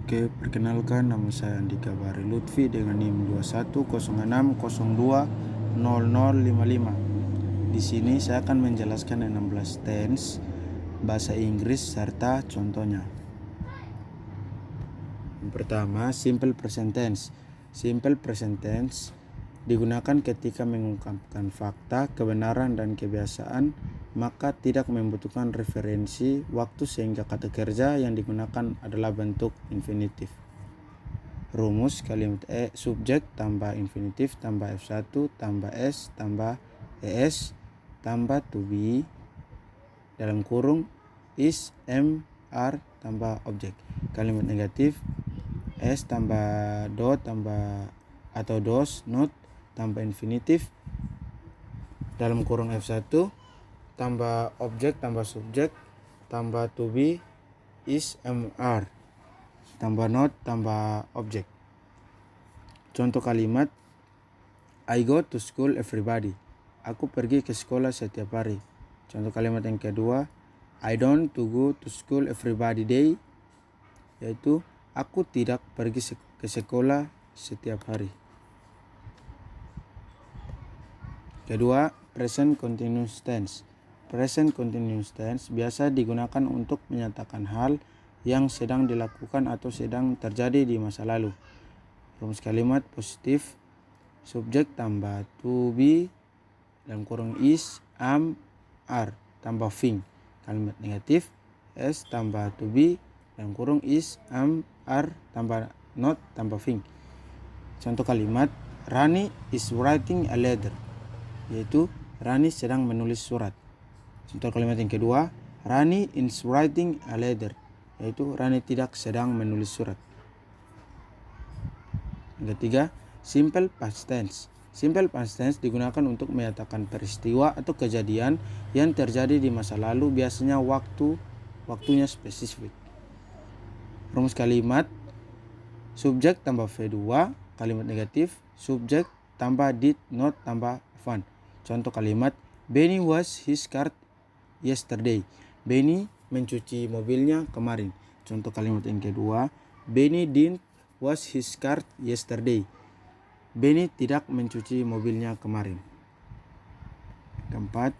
Oke, perkenalkan nama saya Andika Bahri Lutfi dengan NIM 2106020055. Di sini saya akan menjelaskan 16 tense bahasa Inggris serta contohnya. Yang pertama, simple present tense. Simple present tense digunakan ketika mengungkapkan fakta, kebenaran, dan kebiasaan, maka tidak membutuhkan referensi waktu sehingga kata kerja yang digunakan adalah bentuk infinitif. Rumus kalimat subjek tambah infinitif tambah F1 tambah S tambah ES tambah to be dalam kurung is, am, are tambah objek. Kalimat negatif S tambah do tambah atau dos, not tambah infinitif dalam kurung F1 tambah objek tambah subjek tambah to be is, am, are tambah not tambah objek. Contoh kalimat I go to school everybody. Aku pergi ke sekolah setiap hari. Contoh kalimat yang kedua I don't to go to school everybody day, yaitu aku tidak pergi ke sekolah setiap hari. Kedua, present continuous tense. Present continuous tense biasa digunakan untuk menyatakan hal yang sedang dilakukan atau sedang terjadi di masa lalu. Rumus kalimat positif subjek tambah to be dalam kurung is, am, are tambah thing. Kalimat negatif S tambah to be dalam kurung is, am, are tambah not tambah thing. Contoh kalimat Rani is writing a letter, yaitu Rani sedang menulis surat. Contoh kalimat yang kedua Rani is writing a letter, yaitu Rani tidak sedang menulis surat. Yang ketiga, simple past tense. Simple past tense digunakan untuk menyatakan peristiwa atau kejadian yang terjadi di masa lalu, biasanya waktunya spesifik. Rumus kalimat subjek tambah V2, kalimat negatif subjek tambah did not tambah fun. Contoh kalimat Benny washed his car yesterday. Benny mencuci mobilnya kemarin. Contoh kalimat yang kedua Benny didn't wash his car yesterday. Benny tidak mencuci mobilnya kemarin. Keempat,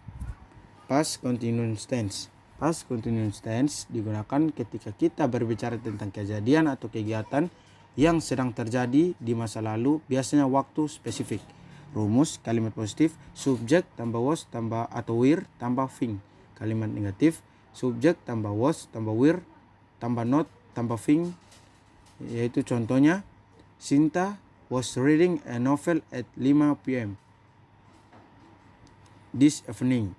past continuous tense. Past continuous tense digunakan ketika kita berbicara tentang kejadian atau kegiatan yang sedang terjadi di masa lalu, biasanya waktu spesifik. Rumus kalimat positif subjek tambah was tambah atau were tambah thing. Kalimat negatif subjek tambah was tambah were tambah not tambah thing, yaitu contohnya Sinta was reading a novel at 5 p.m. this evening.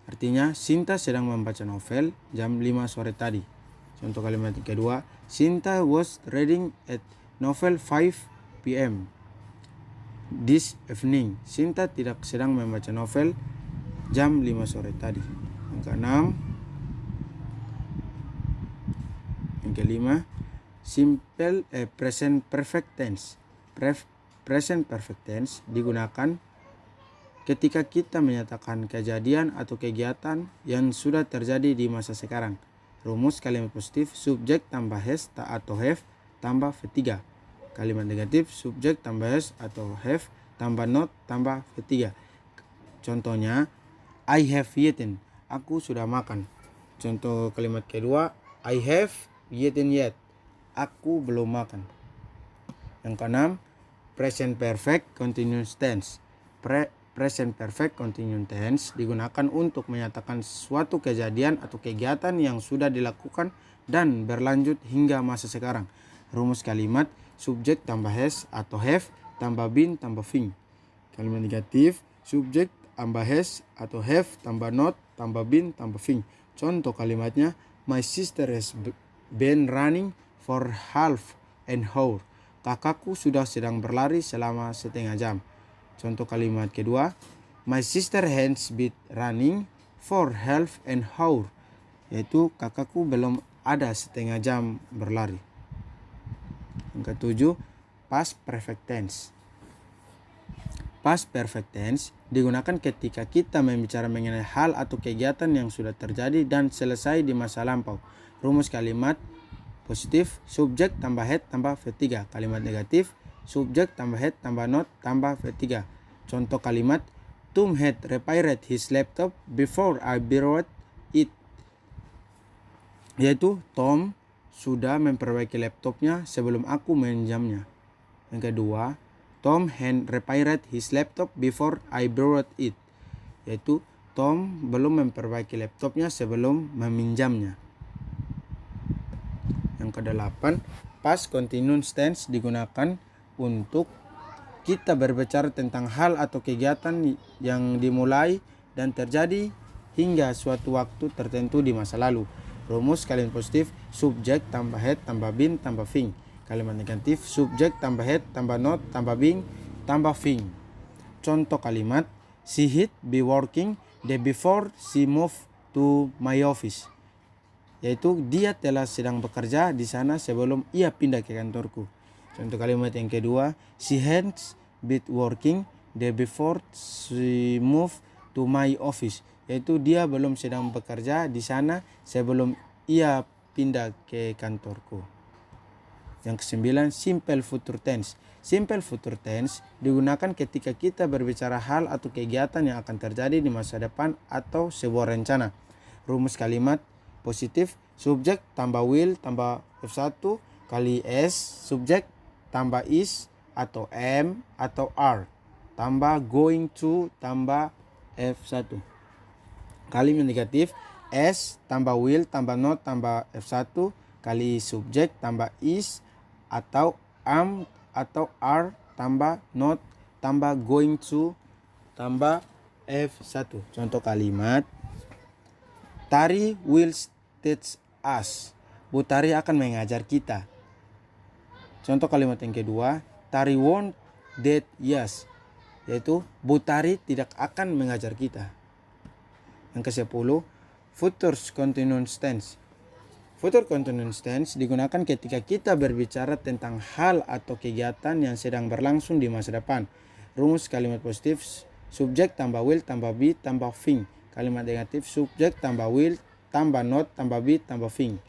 Artinya Sinta sedang membaca novel jam 5 sore tadi. Contoh kalimat kedua Sinta was reading at novel 5 p.m. this evening. Sinta tidak sedang membaca novel jam 5 sore tadi. Yang keenam, yang kelima, simple present perfect tense. Present perfect tense digunakan ketika kita menyatakan kejadian atau kegiatan yang sudah terjadi di masa sekarang. Rumus kalimat positif subjek tambah has atau have tambah V3. Kalimat negatif subjek tambah has atau have tambah not tambah V3. Contohnya I have eaten, aku sudah makan. Contoh kalimat kedua I have eaten yet, aku belum makan. Yang keenam, present perfect continuous tense. Present perfect continuous tense digunakan untuk menyatakan suatu kejadian atau kegiatan yang sudah dilakukan dan berlanjut hingga masa sekarang. Rumus kalimat subjek tambah has atau have tambah been tambah thing. Kalimat negatif subjek tambah has atau have tambah not tambah been tambah thing. Contoh kalimatnya my sister has been running for half an hour. Kakakku sudah sedang berlari selama setengah jam. Contoh kalimat kedua my sister has been running for half an hour, yaitu kakakku belum ada setengah jam berlari. Yang ketujuh, past perfect tense. Past perfect tense digunakan ketika kita membicara mengenai hal atau kegiatan yang sudah terjadi dan selesai di masa lampau. Rumus kalimat positif, subjek tambah had tambah V3. Kalimat negatif, subjek tambah had tambah not tambah V3. Contoh kalimat, Tom had repaired his laptop before I borrowed it. Yaitu Tom sudah memperbaiki laptopnya sebelum aku meminjamnya. Yang kedua, Tom had repaired his laptop before I borrowed it. Yaitu Tom belum memperbaiki laptopnya sebelum meminjamnya. Yang kedelapan, past continuous tense digunakan untuk kita berbicara tentang hal atau kegiatan yang dimulai dan terjadi hingga suatu waktu tertentu di masa lalu. Rumus kalimat positif, subjek tambah had tambah been tambah thing. Kalimat negatif, subjek tambah had tambah not tambah being tambah thing. Contoh kalimat, she had be working day before she moved to my office. Yaitu dia telah sedang bekerja di sana sebelum ia pindah ke kantorku. Contoh kalimat yang kedua, she had been working day before she moved to my office. Yaitu dia belum sedang bekerja di sana sebelum ia pindah ke kantorku. Yang kesembilan, simple future tense. Simple future tense digunakan ketika kita berbicara hal atau kegiatan yang akan terjadi di masa depan atau sebuah rencana. Rumus kalimat positif, subjek tambah will tambah F1 kali S, subjek tambah is atau am atau are tambah going to tambah F1. Kalimat negatif, S tambah will tambah not tambah F1 kali subjek tambah is atau am atau are tambah not tambah going to tambah F1. Contoh kalimat, Tari will teach us. Bu Tari akan mengajar kita. Contoh kalimat yang kedua, Tari won't teach us. Yaitu Bu Tari tidak akan mengajar kita. Yang ke-10, future continuous tense. Future continuous tense digunakan ketika kita berbicara tentang hal atau kegiatan yang sedang berlangsung di masa depan. Rumus kalimat positif, subjek tambah will tambah be tambah thing. Kalimat negatif, subjek tambah will tambah not tambah be tambah thing.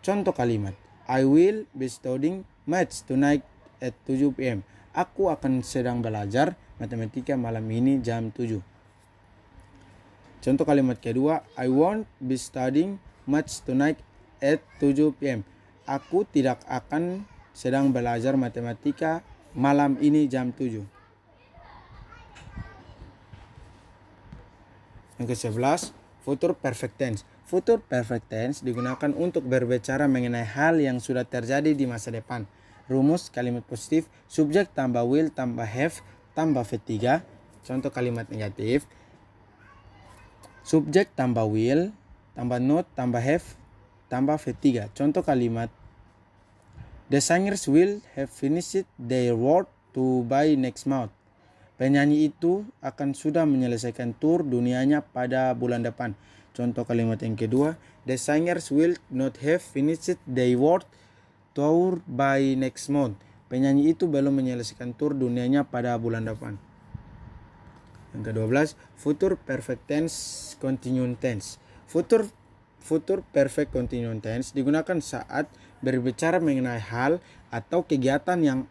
Contoh kalimat, I will be studying maths tonight at 7 p.m. Aku akan sedang belajar matematika malam ini jam 7. Contoh kalimat kedua, I won't be studying maths tonight at 7 p.m. Aku tidak akan sedang belajar matematika malam ini jam 7. Yang ke-11, future perfect tense. Future perfect tense digunakan untuk berbicara mengenai hal yang sudah terjadi di masa depan. Rumus kalimat positif, subjek tambah will tambah have tambah V3. Contoh kalimat negatif, subjek tambah will tambah not tambah have tambah V3. Contoh kalimat, the singers will have finished their work to by next month. Penyanyi itu akan sudah menyelesaikan tur dunianya pada bulan depan. Contoh kalimat yang kedua, the singers will not have finished their world tour by next month. Penyanyi itu belum menyelesaikan tur dunianya pada bulan depan. Yang ke-12, future perfect tense continuous tense. Future perfect continuous tense digunakan saat berbicara mengenai hal atau kegiatan yang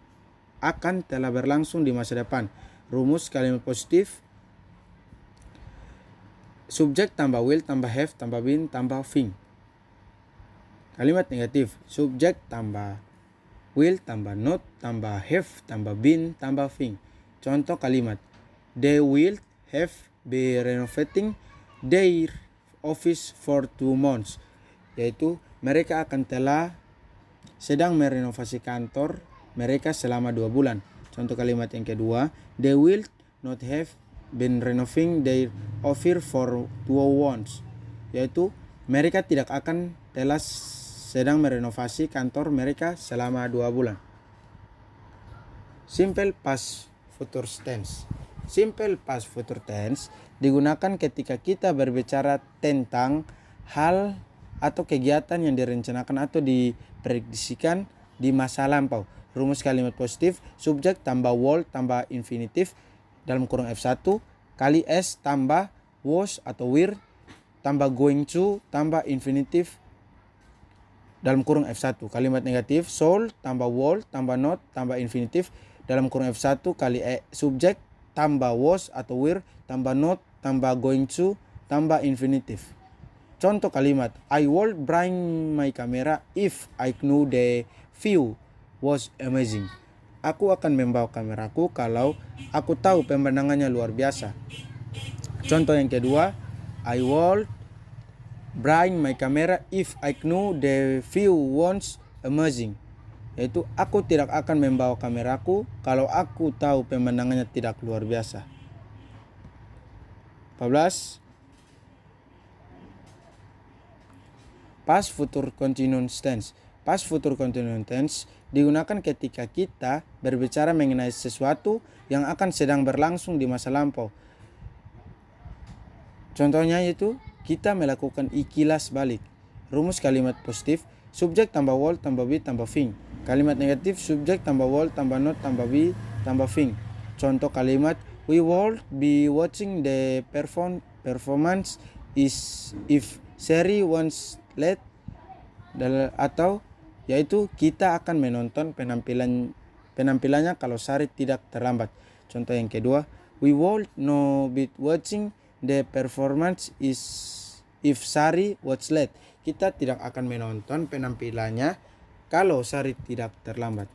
akan telah berlangsung di masa depan. Rumus kalimat positif, subjek tambah will tambah have tambah been tambah thing. Kalimat negatif, subjek tambah will tambah not tambah have tambah been tambah thing. Contoh kalimat, they will have been renovating their office for 2 months. Yaitu mereka akan telah sedang merenovasi kantor mereka selama 2 bulan. Contoh kalimat yang kedua, they will not have been renovating their office for 2 months. Yaitu mereka tidak akan telah sedang merenovasi kantor mereka selama 2 bulan. Simple past future tense. Simple past future tense digunakan ketika kita berbicara tentang hal atau kegiatan yang direncanakan atau diprediksikan di masa lampau. Rumus kalimat positif, subjek tambah will tambah infinitif dalam kurung F1 kali S tambah was atau were tambah going to tambah infinitif dalam kurung F1. Kalimat negatif sold tambah would tambah not tambah infinitif dalam kurung F1 kali subjek tambah was atau were tambah not tambah going to tambah infinitif. Contoh kalimat, I would bring my camera if I knew the view was amazing. Aku akan membawa kameraku kalau aku tahu pemandangannya luar biasa. Contoh yang kedua, I would bring my camera if I knew the view was amazing. Yaitu aku tidak akan membawa kameraku kalau aku tahu pemandangannya tidak luar biasa. 14. Past future continuous tense. Past future continuous tense digunakan ketika kita berbicara mengenai sesuatu yang akan sedang berlangsung di masa lampau. Contohnya yaitu kita melakukan ikilas balik. Rumus kalimat positif, subjek tambah would tambah be tambah thing. Kalimat negatif, subjek tambah would tambah not tambah be tambah thing. Contoh kalimat, we will be watching the performance if Sherry wants late. Atau yaitu kita akan menonton penampilannya kalau Sari tidak terlambat. Contoh yang kedua, we will not be watching the performance if Sari was late. Kita tidak akan menonton penampilannya kalau Sari tidak terlambat.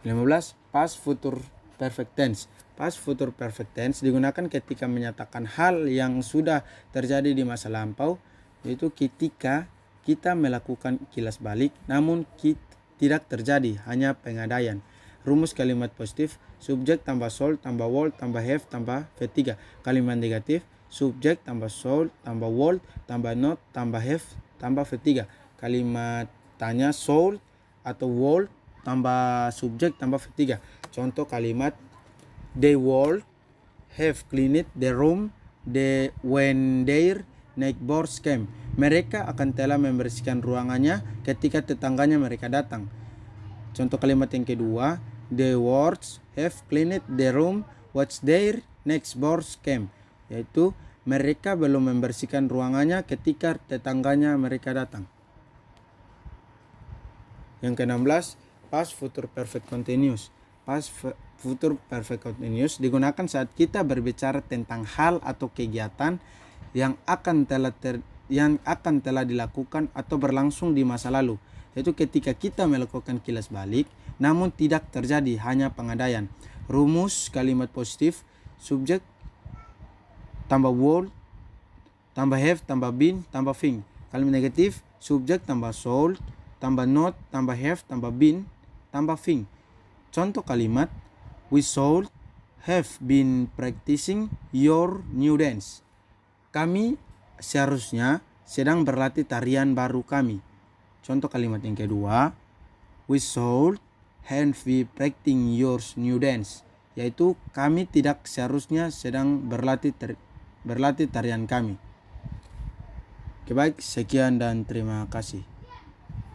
15. Past future perfect tense. Past future perfect tense digunakan ketika menyatakan hal yang sudah terjadi di masa lampau, yaitu ketika kita melakukan kilas balik namun tidak terjadi, hanya pengadaian. Rumus kalimat positif, subjek tambah sold tambah would tambah have tambah V3. Kalimat negatif, subjek tambah sold tambah would tambah not tambah have tambah V3. Kalimat tanya sold atau would tambah subjek tambah V3. Contoh kalimat, they would have cleaned the room when their neighbors came. Mereka akan telah membersihkan ruangannya ketika tetangganya mereka datang. Contoh kalimat yang kedua, the words have cleaned the room once their neighbors came. Yaitu mereka belum membersihkan ruangannya ketika tetangganya mereka datang. Yang ke-16, past future perfect continuous. Past future perfect continuous digunakan saat kita berbicara tentang hal atau kegiatan yang akan telah dilakukan atau berlangsung di masa lalu, yaitu ketika kita melakukan kilas balik namun tidak terjadi, hanya pengadaian. Rumus kalimat positif, subjek tambah would tambah have tambah been tambah thing. Kalimat negatif, subjek tambah sold tambah not tambah have tambah been tambah thing. Contoh kalimat, we should have been practicing your new dance. Kami seharusnya sedang berlatih tarian baru kami. Contoh kalimat yang kedua, we should have been practicing your new dance. Yaitu kami tidak seharusnya sedang berlatih tarian kami. Oke, baik, sekian dan terima kasih.